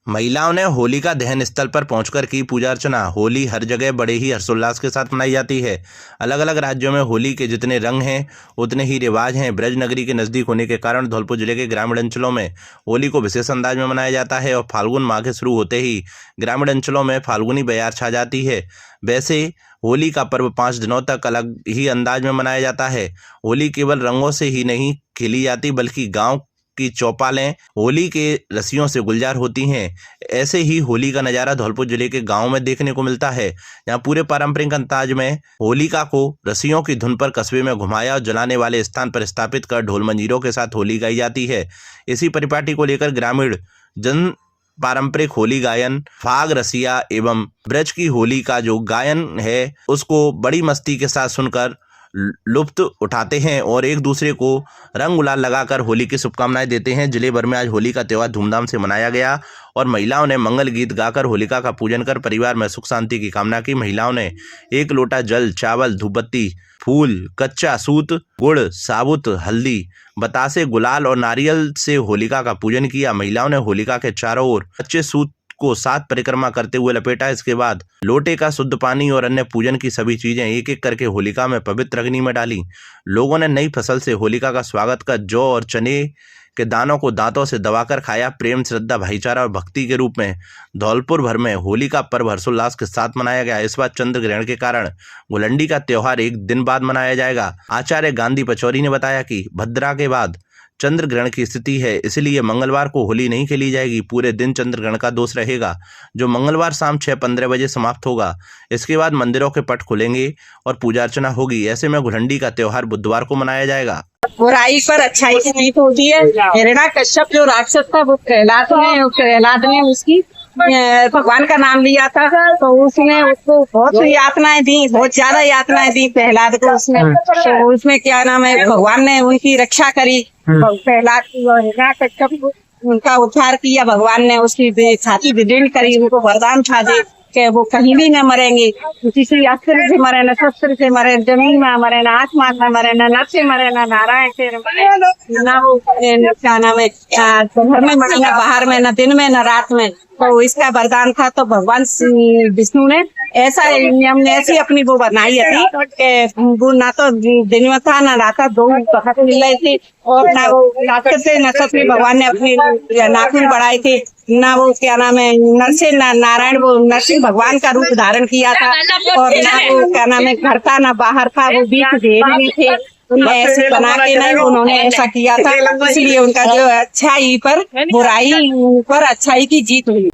महिलाओं ने होलिका दहन स्थल पर पहुंचकर की पूजा अर्चना। होली हर जगह बड़े ही हर्षोल्लास के साथ मनाई जाती है। अलग अलग राज्यों में होली के जितने रंग हैं उतने ही रिवाज हैं। ब्रज नगरी के नज़दीक होने के कारण धौलपुर जिले के ग्रामीण अंचलों में होली को विशेष अंदाज में मनाया जाता है और फाल्गुन माह के शुरू होते ही ग्रामीण अंचलों में फाल्गुनी बयार छा जाती है। वैसे होली का पर्व 5 दिनों तक अलग ही अंदाज में मनाया जाता है। होली केवल रंगों से ही नहीं खेली जाती बल्कि गाँव की चौपालें होली के रस्सियों से गुलजार होती हैं। ऐसे ही होली का नज़ारा धौलपुर जिले के गांव में देखने को मिलता है, जहां पूरे पारंपरिक अंदाज में होलिका को रस्सियों की धुन पर कस्बे में घुमाया और जलाने वाले स्थान पर स्थापित कर ढोल मंजीरों के साथ होली गाई जाती है। इसी परिपाटी को लेकर ग्रामीण जन पारंपरिक होली गायन, फाग रसिया एवं ब्रज की होली का जो गायन है उसको बड़ी मस्ती के साथ सुनकर लुत्फ उठाते हैं और एक दूसरे को रंग गुलाल लगाकर होली की शुभकामनाएं देते हैं। जिले भर में आज होली का त्यौहार धूमधाम से मनाया गया और महिलाओं ने मंगल गीत गाकर होलिका का पूजन कर परिवार में सुख शांति की कामना की। महिलाओं ने 1 लोटा जल, चावल, धूपबत्ती, फूल, कच्चा सूत, गुड़, साबुत हल्दी, बतासे, गुलाल और नारियल से होलिका का पूजन किया। महिलाओं ने होलिका के चारों ओर कच्चे सूत को 7 परिक्रमा करते हुए लपेटा। इसके बाद लोटे का शुद्ध पानी और अन्य पूजन की सभी चीजें एक एक करके होलिका में पवित्र अग्नि में डाली। लोगों ने नई फसल से होलिका का स्वागत कर जौ और चने के दानों को दांतों से दबाकर खाया। प्रेम, श्रद्धा, भाईचारा और भक्ति के रूप में धौलपुर भर में होली का पर्व हर्षोल्लास के साथ मनाया गया। इस बार चंद्र ग्रहण के कारण घुलंडी का त्योहार 1 दिन बाद मनाया जाएगा। आचार्य गांधी पचौरी ने बताया कि भद्रा के बाद चंद्र ग्रहण की स्थिति है, इसलिए मंगलवार को होली नहीं खेली जाएगी। पूरे दिन चंद्र ग्रहण का दोष रहेगा, जो मंगलवार शाम 6:15 बजे समाप्त होगा। इसके बाद मंदिरों के पट खुलेंगे और पूजा अर्चना होगी। ऐसे में घुलंडी का त्योहार बुधवार को मनाया जाएगा। बुराई पर अच्छाई की जीत होती है। हिरण्यकश्यप जो राक्षस था वो प्रहलाद ने उसकी भगवान का नाम लिया था, तो उसने उसको बहुत यातनाएं दी, बहुत ज्यादा यातनाएं दी प्रहलाद को। तो उसमें क्या नाम है, भगवान ने उनकी रक्षा करी प्रहलाद की और हिरण्यकश्यप उनका उद्धार किया। भगवान ने उसकी छाती विदीर्ण करी, उनको वरदान था दे कि वो कहीं भी न मरेंगे, किसी अस्त्र से मरे, न शस्त्र से मरे, जमीन में मरे, न आसमान में मरे, न नर से मरे, न नारायण से मरे, न वो क्या नाम है घर में मरे, न बाहर में, न दिन में, न रात में। तो इसका वरदान था। तो भगवान विष्णु ने ऐसा नियम ने ऐसी अपनी वो बनाई थी कि वो ना तो दिन में था, न रात, 2 वक्त मिल रही थी और ना वो राक्षस से नक्षत्र भगवान ने अपनी नाखून बढ़ाए थे, ना वो क्या नाम है नर से नारायण वो नरसिंह भगवान का रूप धारण किया था और ना वो क्या नाम है घर था ना बाहर था, वो बीच भेद में थे। ऐसे बना के नहीं उन्होंने ऐसा किया था, इसलिए उनका जो अच्छाई पर बुराई पर अच्छाई की जीत हुई।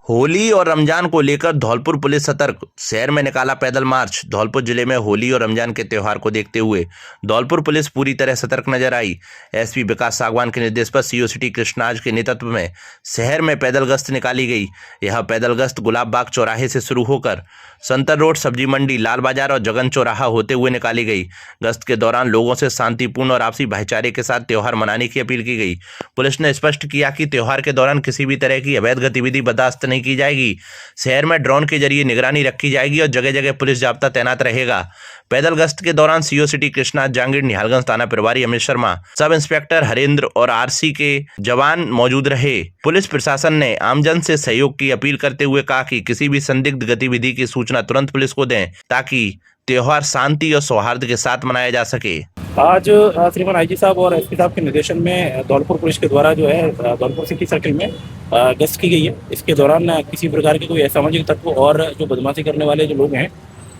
होली और रमजान को लेकर धौलपुर पुलिस सतर्क। शहर में निकाला पैदल मार्च। धौलपुर जिले में होली और रमजान के त्यौहार को देखते हुए धौलपुर पुलिस पूरी तरह सतर्क नजर आई। एसपी विकास सागवान के निर्देश पर सीओ सिटी कृष्णाज के नेतृत्व में शहर में पैदल गश्त निकाली गई। यह पैदल गश्त गुलाब बाग चौराहे से शुरू होकर संतर रोड, सब्जी मंडी, लाल बाजार और जगन चौराहा होते हुए निकाली गई। गश्त के दौरान लोगों से शांतिपूर्ण और आपसी भाईचारे के साथ त्यौहार मनाने की अपील की गई। पुलिस ने स्पष्ट किया कि त्यौहार के दौरान किसी भी तरह की अवैध गतिविधि बर्दाश्त नहीं की जाएगी। शहर में ड्रोन के जरिए निगरानी रखी जाएगी और जगह जगह पुलिस जाब्ता तैनात रहेगा। पैदल गश्त के दौरान सीओ सिटी कृष्णाज जांगीर, निहालगंज थाना प्रभारी अमित शर्मा, सब इंस्पेक्टर हरेंद्र और आरसी के जवान मौजूद रहे। पुलिस प्रशासन ने आमजन से सहयोग की अपील करते हुए कहा कि किसी भी संदिग्ध गतिविधि की सूचना तुरंत पुलिस को दें ताकि त्योहार शांति और सौहार्द के साथ मनाया जा सके। आज श्रीमान आईजी साहब और एसपी साहब के निर्देशन में धौलपुर पुलिस के द्वारा जो है धौलपुर सिटी सर्किल में गश्त की गई है। इसके दौरान किसी प्रकार के कोई असामाजिक तत्व और जो बदमाशी करने वाले जो लोग हैं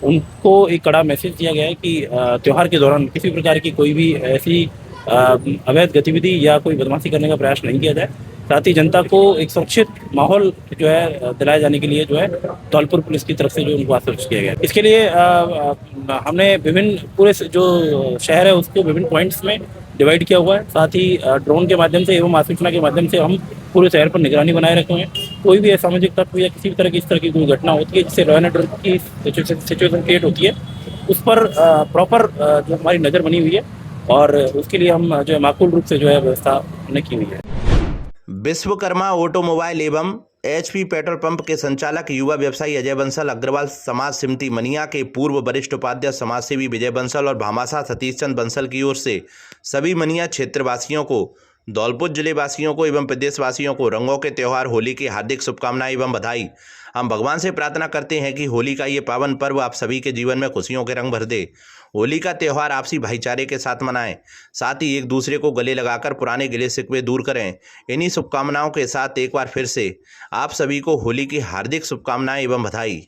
उनको एक कड़ा मैसेज दिया गया है कि त्यौहार के दौरान किसी प्रकार की कोई भी ऐसी अवैध गतिविधि या कोई बदमाशी करने का प्रयास नहीं किया जाए। साथ ही जनता को एक सुरक्षित माहौल जो है दिलाए जाने के लिए जो है धौलपुर पुलिस की तरफ से जो उनको आश्वस्त किया गया। इसके लिए हमने विभिन्न पूरे जो शहर है उसको विभिन्न पॉइंट्स में डिवाइड किया हुआ है। साथ ही ड्रोन के माध्यम से एवं आसूचना के माध्यम से हम पूरे शहर पर निगरानी बनाए रखे हुए हैं। कोई भी असामाजिक तत्व या किसी भी तरह की इस तरह की कोई घटना होती है जिससे लॉ एंड ऑर्डर की सिचुएशन क्रिएट होती है, उस पर प्रॉपर जो हमारी नज़र बनी हुई है और उसके लिए हम जो है माकूल रूप से जो है व्यवस्था हमने की हुई है। विश्वकर्मा ऑटोमोबाइल एवं एचपी पेट्रोल पंप के संचालक युवा व्यवसायी अजय बंसल, अग्रवाल समाज समिति मनिया के पूर्व वरिष्ठ उपाध्यक्ष समाजसेवी विजय बंसल और भामाशाह सतीश चंद बंसल की ओर से सभी मनिया क्षेत्रवासियों को धौलपुर जिले वासियों को एवं प्रदेशवासियों को रंगों के त्यौहार होली की हार्दिक शुभकामनाएं एवं बधाई। हम भगवान से प्रार्थना करते हैं कि होली का ये पावन पर्व आप सभी के जीवन में खुशियों के रंग भर दे। होली का त्यौहार आपसी भाईचारे के साथ मनाएं, साथ ही एक दूसरे को गले लगाकर पुराने गिले शिकवे दूर करें। इन्हीं शुभकामनाओं के साथ एक बार फिर से आप सभी को होली की हार्दिक शुभकामनाएं एवं बधाई।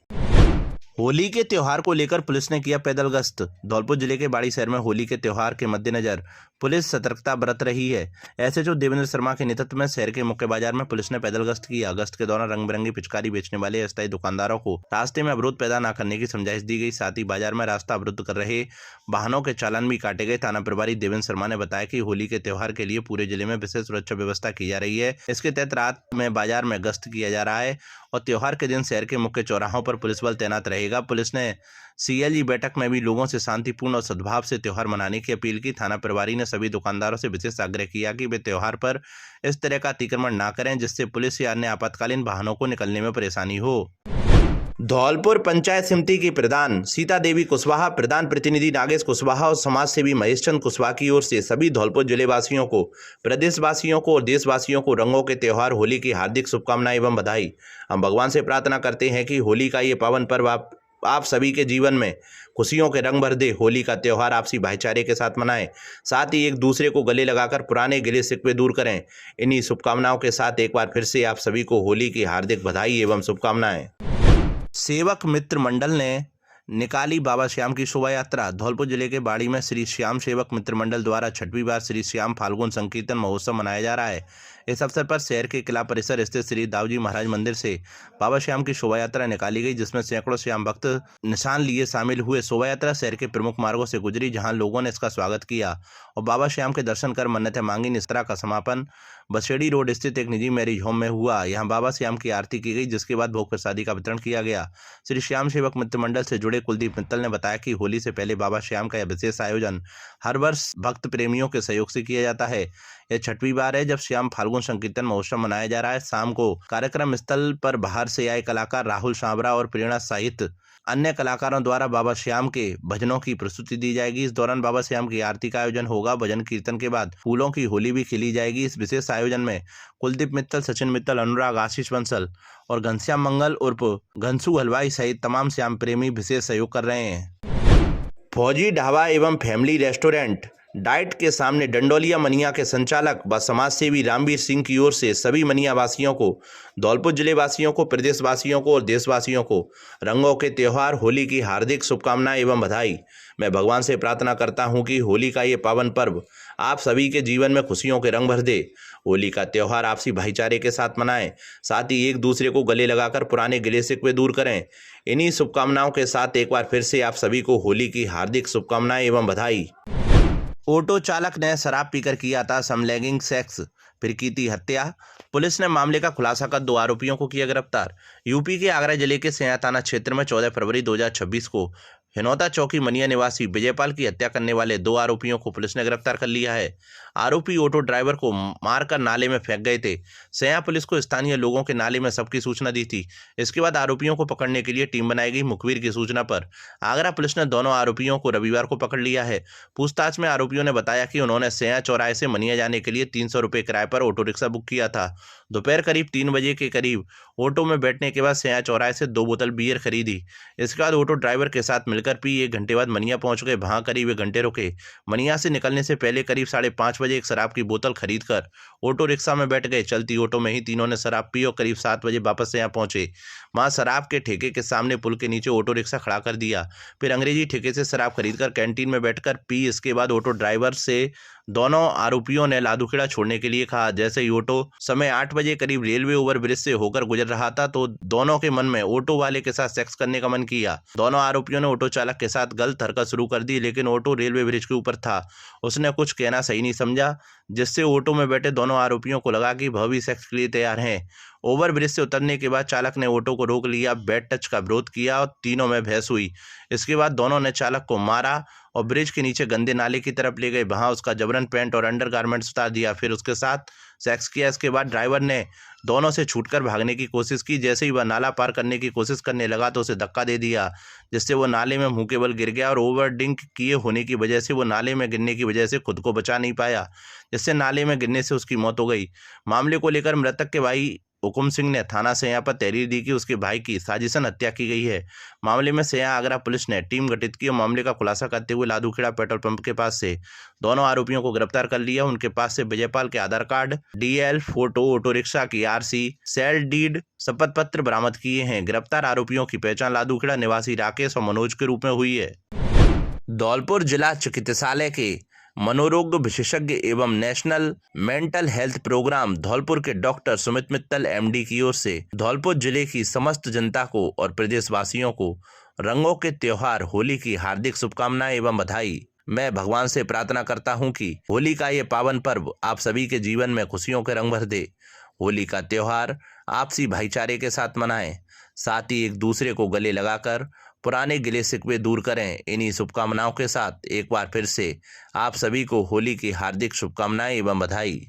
होली के त्यौहार को लेकर पुलिस ने किया पैदल गश्त। धौलपुर जिले के बाड़ी शहर में होली के त्यौहार के मद्देनजर पुलिस सतर्कता बरत रही है। एसएचओ देवेंद्र शर्मा के नेतृत्व में शहर के मुख्य बाजार में पुलिस ने पैदल गश्त किया। गश्त के दौरान रंग बिरंगी पिचकारी बेचने वाले अस्थायी दुकानदारों को रास्ते में अवरोध पैदा न करने की समझाइश दी गई। साथ ही बाजार में रास्ता अवरुद्ध कर रहे वाहनों के चालान भी काटे गए। थाना प्रभारी देवेंद्र शर्मा ने बताया कि होली के त्यौहार के लिए पूरे जिले में विशेष सुरक्षा व्यवस्था की जा रही है। इसके तहत रात में बाजार में गश्त किया जा रहा है और त्योहार के दिन शहर के मुख्य चौराहों पर पुलिस बल तैनात रहेगा। पुलिस ने सीएलजी बैठक में भी लोगों से शांतिपूर्ण और सद्भाव से त्यौहार मनाने की अपील की। थाना प्रभारी ने सभी दुकानदारों से विशेष आग्रह किया कि वे त्यौहार पर इस तरह का अतिक्रमण न करें जिससे पुलिस या अन्य आपातकालीन वाहनों को निकलने में परेशानी हो। धौलपुर पंचायत समिति की प्रधान सीता देवी कुशवाहा, प्रधान प्रतिनिधि नागेश कुशवाहा और समाज सेवी महेश चंद कुशवाहा की ओर से सभी धौलपुर जिले वासियों को, प्रदेशवासियों को और देशवासियों को रंगों के त्यौहार होली की हार्दिक शुभकामनाएं एवं बधाई। हम भगवान से प्रार्थना करते हैं कि होली का ये पावन पर्व आप सभी के जीवन में खुशियों के रंग भर दे। होली का त्यौहार आपसी भाईचारे के साथ मनाएं, साथ ही एक दूसरे को गले लगाकर पुराने गिले शिकवे दूर करें। इन्हीं शुभकामनाओं के साथ एक बार फिर से आप सभी को होली की हार्दिक बधाई एवं शुभकामनाएं। सेवक मित्र मंडल ने निकाली बाबा श्याम की शोभा यात्रा। धौलपुर जिले के बाड़ी में श्री श्याम सेवक मित्र मंडल द्वारा 6वीं बार श्री श्याम फाल्गुन संकीर्तन महोत्सव मनाया जा रहा है। इस अवसर पर शहर के किला परिसर स्थित श्री दाऊजी महाराज मंदिर से बाबा श्याम की शोभा यात्रा निकाली गई, जिसमें सैकड़ों श्याम भक्त निशान लिए शामिल हुए। शोभा यात्रा शहर के प्रमुख मार्गों से गुजरी, जहां लोगों ने इसका स्वागत किया और बाबा श्याम के दर्शन कर मन्नतें मांगी। इस तरह का समापन बसेड़ी रोड स्थित एक निजी मैरिज होम में हुआ। यहाँ बाबा श्याम की आरती की गई, जिसके बाद भोग प्रसादी का वितरण किया गया। श्री श्याम सेवक मित्र मंडल से जुड़े कुलदीप मित्तल ने बताया कि होली से पहले बाबा श्याम का यह विशेष आयोजन हर वर्ष भक्त प्रेमियों के सहयोग से किया जाता है। यह 6वीं बार है जब श्याम फाल्गुन संकीर्तन महोत्सव मनाया जा रहा है। शाम को कार्यक्रम स्थल पर बाहर से आए कलाकार राहुल सांवरा और प्रेरणा सहित अन्य कलाकारों द्वारा बाबा श्याम के भजनों की प्रस्तुति दी जाएगी। इस दौरान बाबा श्याम की आरती का आयोजन होगा। भजन कीर्तन के बाद फूलों की होली भी खिली जाएगी। इस विशेष आयोजन में कुलदीप मित्तल, सचिन मित्तल, अनुराग, आशीष बंसल और घनश्याम मंगल उर्फ घनसू हलवाई सहित तमाम श्याम प्रेमी विशेष सहयोग कर रहे हैं। फौजी ढाबा एवं फैमिली रेस्टोरेंट डाइट के सामने डंडोलिया मनिया के संचालक व समाज सेवी रामवीर सिंह की ओर से सभी मनिया वासियों को, धौलपुर जिले वासियों को, प्रदेशवासियों को और देशवासियों को रंगों के त्यौहार होली की हार्दिक शुभकामनाएं एवं बधाई। मैं भगवान से प्रार्थना करता हूं कि होली का ये पावन पर्व आप सभी के जीवन में खुशियों के रंग भर दे। होली का त्यौहार आपसी भाईचारे के साथ मनाएं, साथ ही एक दूसरे को गले लगाकर पुराने गिले शिकवे दूर करें। इन्हीं शुभकामनाओं के साथ एक बार फिर से आप सभी को होली की हार्दिक शुभकामनाएं एवं बधाई। ऑटो चालक ने शराब पीकर किया था समलैंगिक सेक्स, फिर की थी हत्या। पुलिस ने मामले का खुलासा कर 2 आरोपियों को किया गिरफ्तार। यूपी के आगरा जिले के सैया थाना क्षेत्र में 14 फरवरी 2026 को हिनौता चौकी मनिया निवासी विजयपाल की हत्या करने वाले 2 आरोपियों को पुलिस ने गिरफ्तार कर लिया है। आरोपी ऑटो ड्राइवर को मारकर नाले में फेंक गए थे। सैया पुलिस को स्थानीय लोगों के नाले में सबकी सूचना दी थी। इसके बाद आरोपियों को पकड़ने के लिए टीम बनाई गई। मुखबिर की सूचना पर आगरा पुलिस ने दोनों आरोपियों को रविवार को पकड़ लिया है। पूछताछ में आरोपियों ने बताया कि उन्होंने सैया चौराहे से मनिया जाने के लिए 300 रुपये किराए पर ऑटो रिक्शा बुक किया था। दोपहर करीब 3 बजे के करीब ऑटो में बैठने के बाद सैया चौराहे से 2 बोतल बियर खरीदी। इसके बाद ऑटो ड्राइवर के साथ मिलकर पी 1 घंटे बाद मनिया पहुंच गए। वहां करीब 1 घंटे रुके। मनिया से निकलने से पहले करीब 5:30 बजे एक शराब की बोतल खरीदकर ऑटो रिक्शा में बैठ गए। चलती ऑटो में ही तीनों ने शराब पी और करीब 7 बजे वापस यहाँ पहुंचे। वहां शराब के ठेके के सामने पुल के नीचे ऑटो रिक्शा खड़ा कर दिया। फिर अंग्रेजी ठेके से शराब खरीदकर कैंटीन में बैठकर पी। इसके बाद ऑटो ड्राइवर से दोनों आरोपियों ने लादूखेड़ा छोड़ने के लिए कहा। जैसे ही ऑटो समय 8 बजे करीब रेलवे ओवरब्रिज से होकर गुजर रहा था तो दोनों के मन में ऑटो वाले के साथ सेक्स करने का मन किया। दोनों आरोपियों ने ऑटो चालक के साथ गलत हरकत शुरू कर दी, लेकिन ऑटो रेलवे ब्रिज के ऊपर था। उसने कुछ कहना सही नहीं समझा, जिससे ऑटो में बैठे दोनों आरोपियों को लगा कि वह भी सेक्स के लिए तैयार हैं। ओवर ब्रिज से उतरने के बाद चालक ने ऑटो को रोक लिया, बैड टच का विरोध किया और तीनों में बहस हुई। इसके बाद दोनों ने चालक को मारा और ब्रिज के नीचे गंदे नाले की तरफ ले गए। वहां उसका जबरन पैंट और अंडरगारमेंट्स उतार दिया। फिर उसके साथ सेक्स किया। इसके बाद ड्राइवर ने दोनों से छूटकर भागने की कोशिश की। जैसे ही वह नाला पार करने की कोशिश करने लगा तो उसे धक्का दे दिया, जिससे वो नाले में मुंह के बल गिर गया और ओवर ड्रिंक किए होने की वजह से वो नाले में गिरने की वजह से खुद को बचा नहीं पाया, जिससे नाले में गिरने से उसकी मौत हो गई। मामले को लेकर मृतक के भाई हुकुम सिंह ने थाना सैया पर तहरीर दी कि उसके भाई की साजिशन हत्या की गई है। मामले में सैया आगरा पुलिस ने टीम गठित की और मामले का खुलासा करते हुए लादूखेड़ा पेट्रोल पंप के पास से दोनों आरोपियों को गिरफ्तार कर लिया। उनके पास से विजयपाल के Aadhaar card, DL, photo, auto rickshaw की आरसी, सेल डीड, शपथ पत्र बरामद किए हैं। गिरफ्तार आरोपियों की पहचान लादूखेड़ा निवासी राकेश और मनोज के रूप में हुई है। धौलपुर जिला चिकित्सालय के मनोरोग विशेषज्ञ एवं national mental health programme Dholpur के डॉक्टर सुमित मित्तल एमडी की ओर से धौलपुर जिले की समस्त जनता को और प्रदेशवासियों को रंगों के त्योहार होली की हार्दिक शुभकामनाएं एवं बधाई। मैं भगवान से प्रार्थना करता हूं कि होली का ये पावन पर्व आप सभी के जीवन में खुशियों के रंग भर दे। होली का त्योहार आपसी भाईचारे के साथ मनाएं, साथ ही एक दूसरे को गले लगाकर पुराने गिले शिकवे दूर करें। इन्हीं शुभकामनाओं के साथ एक बार फिर से आप सभी को होली की हार्दिक शुभकामनाएं एवं बधाई।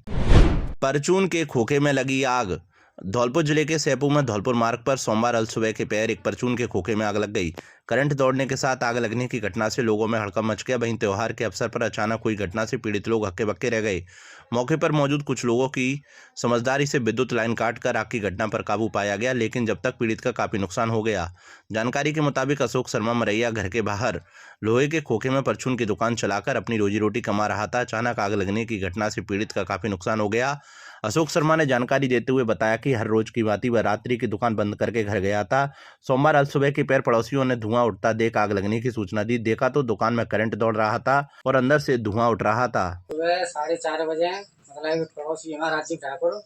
परचून के खोखे में लगी आग। धौलपुर जिले के सैपू में धौलपुर मार्ग पर सोमवार अल सुबह के पैर एक परचून के खोखे में आग लग गई। करंट दौड़ने के साथ आग लगने की घटना से लोगों में हड़कंप मच गया। वहीं त्योहार के अवसर पर अचानक हुई घटना से पीड़ित लोग हक्के बक्के रह गए। मौके पर मौजूद कुछ लोगों की समझदारी से विद्युत लाइन काटकर आग की घटना पर काबू पाया गया, लेकिन जब तक पीड़ित का काफी नुकसान हो गया। जानकारी के मुताबिक अशोक शर्मा मरैया घर के बाहर लोहे के खोखे में परचून की दुकान चलाकर अपनी रोजी रोटी कमा रहा था। अचानक आग लगने की घटना से पीड़ित का काफी नुकसान हो गया। अशोक शर्मा ने जानकारी देते हुए बताया कि हर रोज की भांति वह रात्रि की दुकान बंद करके घर गया था। सोमवार अल सुबह के पैर पड़ोसियों ने धुआं उठता देख आग लगने की सूचना दी। देखा तो दुकान में करंट दौड़ रहा था और अंदर से धुआं उठ रहा था। सुबह 4:30 बजे मतलब पड़ोसी हमारा राज्य ठाकुर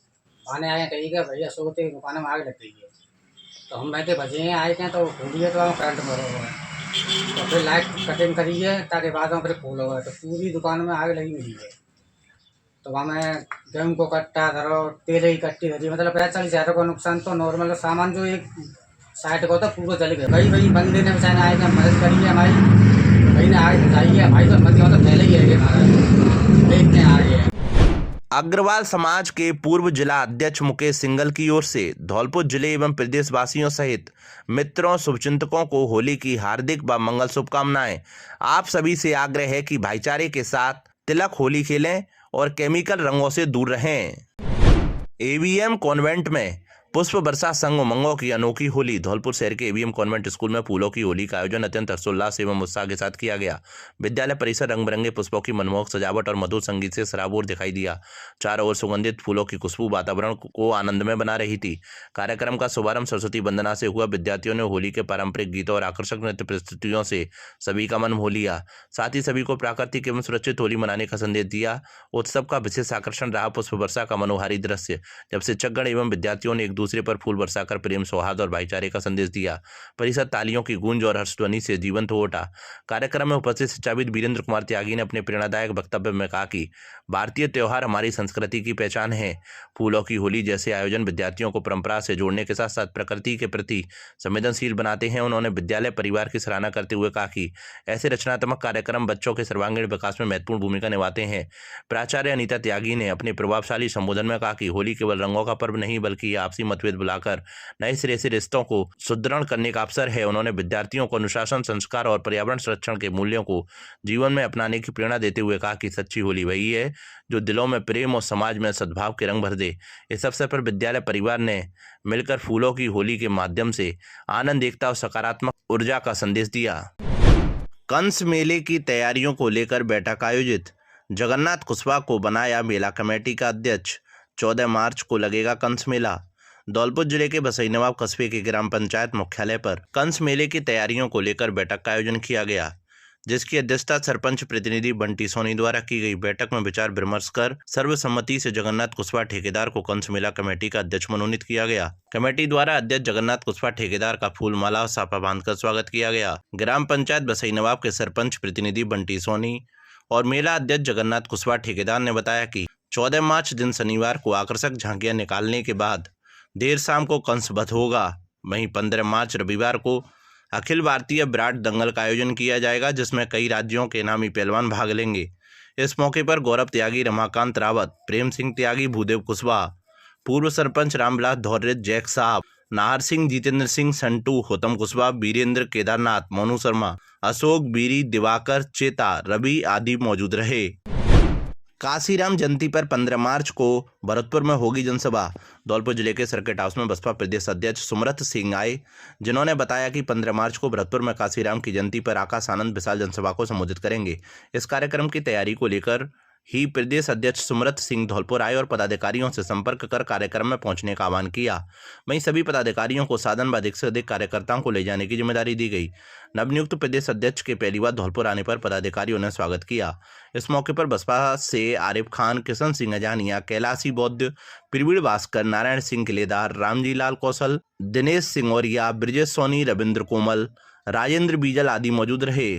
आने आए, कही गए भैया अशोक की दुकान में आग लग गई है। तो हम बैठे बजे आए थे तो खोलिए तो करंट भरा हुआ है, तो फिर लाइट कटिंग करी है ताकि बाद में फिर खोला हुआ है, तो पूरी दुकान में आग लगी हुई है। तो वहाँ में गेहूँ को कट्टा धरो, तेल की कट्टी धरी, मतलब 45,000 का नुकसान। तो नॉर्मल सामान जो एक साइड को था पूरा जल गया। भाई बंदे ने बेचारे आए थे, मदद करी है हमारी, भाई ने आग बुझाई है। भाई तो मतलब पहले ही है हमारा देखते आ रहे हैं। अग्रवाल समाज के पूर्व जिला अध्यक्ष मुकेश सिंघल की ओर से धौलपुर जिले एवं प्रदेशवासियों सहित मित्रों शुभचिंतकों को होली की हार्दिक व मंगल शुभकामनाएं। आप सभी से आग्रह है कि भाईचारे के साथ तिलक होली खेलें और केमिकल रंगों से दूर रहें। एवीएम कॉन्वेंट में पुष्प वर्षा संग उमंगों की अनोखी होली। धौलपुर शहर के एवीएम कॉन्वेंट स्कूल में फूलों की होली का आयोजन अत्यंत हर्षोल्लास एवं उत्साह के साथ किया गया। विद्यालय परिसर रंग बिरंगे पुष्पों की मनमोहक सजावट और मधुर संगीत से सराबोर दिखाई दिया। चारों ओर सुगंधित फूलों की खुशबू वातावरण को आनंदमय बना रही थी। कार्यक्रम का शुभारंभ सरस्वती वंदना से हुआ। विद्यार्थियों ने होली के पारंपरिक गीतों और आकर्षक नृत्य प्रस्तुतियों से सभी का मन मोह लिया। साथ ही सभी को प्राकृतिक एवं सुरक्षित होली मनाने का संदेश दिया। उत्सव का विशेष आकर्षण रहा पुष्प वर्षा का मनोहारी दृश्य, जब शिक्षकगण एवं विद्यार्थियों ने एक दूसरे पर फूल वर्षा कर प्रेम, सौहार्द और भाईचारे का संदेश दिया। परिसर तालियों की गूंज और हर्षध्वनि से जीवंत हो उठा। कार्यक्रम में उपस्थित शिक्षाविद वीरेंद्र कुमार त्यागी ने अपने प्रेरणादायक वक्तव्य में कहा कि भारतीय त्योहार हमारी संस्कृति की पहचान है। फूलों की होली जैसे आयोजन विद्यार्थियों को परंपरा से जोड़ने के साथ साथ प्रकृति के प्रति संवेदनशील बनाते हैं। उन्होंने विद्यालय परिवार की सराहना करते हुए कहा कि ऐसे रचनात्मक कार्यक्रम बच्चों के सर्वांगीण विकास में महत्वपूर्ण भूमिका निभाते हैं। प्राचार्य अनीता त्यागी ने अपने प्रभावशाली संबोधन में कहा कि होली केवल रंगों का पर्व नहीं बल्कि आपसी मतभेद बुलाकर नए सिरे से रिश्तों को सुदृढ़ करने का अवसर है। उन्होंने विद्यार्थियों को अनुशासन, संस्कार और पर्यावरण संरक्षण के मूल्यों को जीवन में अपनाने की प्रेरणा देते हुए कहा कि सच्ची होली वही है जो दिलों में प्रेम और समाज में सद्भाव के रंग भर दे। इस अवसर पर विद्यालय परिवार ने मिलकर फूलों की होली के माध्यम से आनंद, एकता और सकारात्मक ऊर्जा का संदेश दिया। कंस मेले की तैयारियों को लेकर बैठक आयोजित। जगन्नाथ कुशवाहा को बनाया मेला कमेटी का अध्यक्ष। 14 मार्च को लगेगा कंस मेला। धौलपुर जिले के बसई नवाब कस्बे के ग्राम पंचायत मुख्यालय पर कंस मेले की तैयारियों को लेकर बैठक का आयोजन किया गया, जिसकी अध्यक्षता सरपंच प्रतिनिधि बंटी सोनी द्वारा की गई। बैठक में विचार विमर्श कर सर्वसम्मति से जगन्नाथ कुशवाहा ठेकेदार को कंस मेला कमेटी का अध्यक्ष मनोनीत किया गया। कमेटी द्वारा अध्यक्ष जगन्नाथ कुशवाहा ठेकेदार का फूल माला और साफा बांधकर स्वागत किया गया। ग्राम पंचायत बसई नवाब के सरपंच प्रतिनिधि बंटी सोनी और मेला अध्यक्ष जगन्नाथ कुशवाहा ठेकेदार ने बताया कि 14 मार्च दिन शनिवार को आकर्षक झांकियां निकालने के बाद देर शाम को कंस वध होगा। वहीं 15 मार्च रविवार को अखिल भारतीय विराट दंगल का आयोजन किया जाएगा, जिसमें कई राज्यों के नामी पहलवान भाग लेंगे। इस मौके पर गौरव त्यागी, रमाकांत रावत, प्रेम सिंह त्यागी, भूदेव कुशवाहा, पूर्व सरपंच रामविलास धौर्य, जैक साहब, नाहर सिंह, जितेंद्र सिंह, संटू, होतम कुशवाहा, वीरेंद्र, केदारनाथ, मोनू शर्मा, अशोक, बीरी, दिवाकर, चेता, रवि आदि मौजूद रहे। काशीराम जयंती पर 15 मार्च को भरतपुर में होगी जनसभा। धौलपुर जिले के सर्किट हाउस में बसपा प्रदेश अध्यक्ष सुमरत सिंह आए, जिन्होंने बताया कि 15 मार्च को भरतपुर में काशीराम की जयंती पर आकाश आनंद विशाल जनसभा को संबोधित करेंगे। इस कार्यक्रम की तैयारी को लेकर ही प्रदेश अध्यक्ष सुमरत सिंह धौलपुर आए और पदाधिकारियों से संपर्क कर कार्यक्रम में पहुंचने का आह्वान किया। वहीं सभी पदाधिकारियों को साधन व अधिक से अधिक कार्यकर्ताओं को ले जाने की जिम्मेदारी दी गई। नवनियुक्त प्रदेश अध्यक्ष के पहली बार धौलपुर आने पर पदाधिकारियों ने स्वागत किया। इस मौके पर बसपा से आरिफ खान, किशन सिंह अजानिया, कैलाशी बौद्ध, प्रवीण भास्कर, नारायण सिंह किलेदार, रामजी लाल कौशल, दिनेश सिंह औरिया, ब्रिजेश सोनी, रविंद्र कोमल, राजेंद्र बीजल आदि मौजूद रहे।